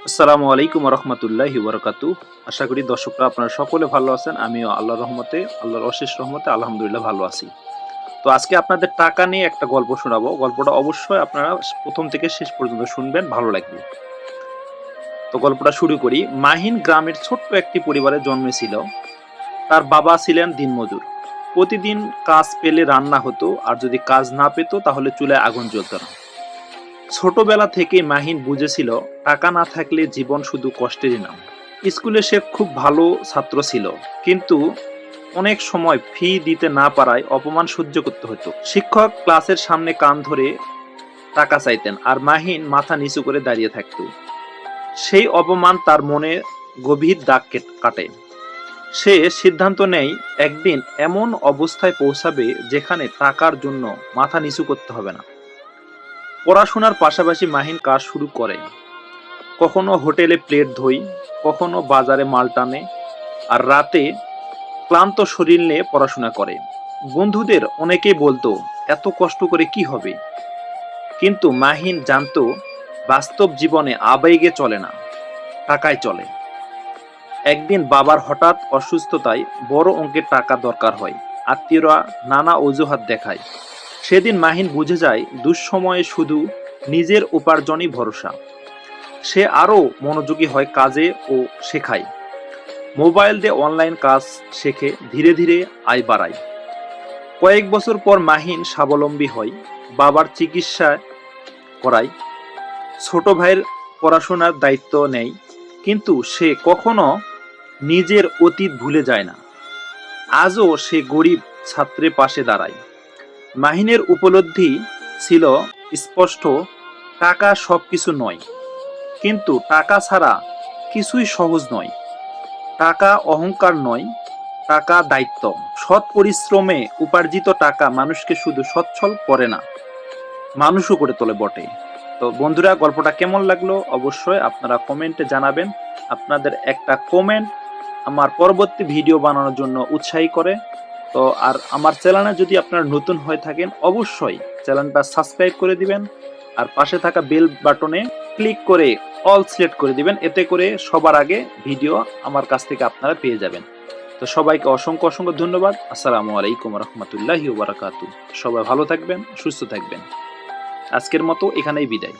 আসসালামু আলাইকুম রহমতুল্লাহি বারাকাতু। আশা করি দর্শকরা আপনারা সকলে ভালো আছেন। আমিও আল্লাহর রহমতে, আল্লাহর অশেষ রহমতে আলহামদুলিল্লাহ ভালো আছি। তো আজকে আপনাদের টাকা নিয়ে একটা গল্প শোনাবো। গল্পটা অবশ্যই আপনারা প্রথম থেকে শেষ পর্যন্ত শুনবেন, ভালো লাগবে। তো গল্পটা শুরু করি। মাহিন গ্রামের ছোট্ট একটি পরিবারে জন্মেছিল। তার বাবা ছিলেন দিনমজুর। প্রতিদিন কাজ পেলে রান্না হতো, আর যদি কাজ না পেত তাহলে চুলায় আগুন জ্বলত না। ছোটবেলা থেকেই মাহিন বুঝেছিল টাকা না থাকলে জীবন শুধু কষ্টেরই নাম। স্কুলে সে খুব ভালো ছাত্র ছিল, কিন্তু অনেক সময় ফি দিতে না পারায় অপমান সহ্য করতে হতো। শিক্ষক ক্লাসের সামনে কান ধরে টাকা চাইতেন, আর মাহিন মাথা নিচু করে দাঁড়িয়ে থাকত। সেই অপমান তার মনে গভীর দাগ কাটে। সে সিদ্ধান্ত নেয় একদিন এমন অবস্থায় পৌঁছাবে যেখানে টাকার জন্য মাথা নিচু করতে হবে না। পড়াশোনার পাশাপাশি মাহিন কাজ শুরু করে। কখনো হোটেলে প্লেট ধোয়, কখনো বাজারে মাল টানে, আর রাতে ক্লান্ত শরীর নিয়ে পড়াশোনা করে। বন্ধুদের অনেকেই বলতো, এত কষ্ট করে কি হবে? কিন্তু মাহিন জানতো, বাস্তব জীবনে আবেগে চলে না, টাকায় চলে। একদিন বাবার হঠাৎ অসুস্থতায় বড় অঙ্কের টাকা দরকার হয়। আত্মীয়রা নানা অজুহাত দেখায়। সেদিন মাহিন বুঝে যায়, দুঃসময়ে শুধু নিজের উপার্জনই ভরসা। সে আরও মনোযোগী হয় কাজে ও শেখায়। মোবাইল দিয়ে অনলাইন কাজ শেখে, ধীরে ধীরে আয় বাড়ায়। কয়েক বছর পর মাহিন স্বাবলম্বী হয়। বাবার চিকিৎসা করায়, ছোট ভাইয়ের পড়াশোনার দায়িত্ব নেয়। কিন্তু সে কখনো নিজের অতীত ভুলে যায় না। আজও সে গরিব ছাত্রের পাশে দাঁড়ায়। মাহিনের উপলব্ধি ছিল স্পষ্ট, টাকা সবকিছু নয়, কিন্তু টাকা ছাড়া কিছুই সহজ নয়। টাকা অহংকার নয়, টাকা দায়িত্ব। সৎ পরিশ্রমে উপার্জিত টাকা মানুষকে শুধু সচ্ছল করে না, মানুষও করে তোলে বটে। তো বন্ধুরা, গল্পটা কেমন লাগলো অবশ্যই আপনারা কমেন্টে জানাবেন। আপনাদের একটা কমেন্ট আমার পরবর্তী ভিডিও বানানোর জন্য উৎসাহী করে। তো আর আমার চ্যানেলে যদি আপনারা নতুন হয়ে থাকেন, অবশ্যই চ্যানেলটা সাবস্ক্রাইব করে দিবেন, আর পাশে থাকা বেল বাটনে ক্লিক করে অল সিলেক্ট করে দিবেন। এতে করে সবার আগে ভিডিও আমার কাছ থেকে আপনারা পেয়ে যাবেন। তো সবাইকে অসংখ্য অসংখ্য ধন্যবাদ। আসসালামু আলাইকুম রহমতুল্লাহি ওয়া বারাকাতুহু। সবাই ভালো থাকবেন, সুস্থ থাকবেন। আজকের মতো এখানেই বিদায়।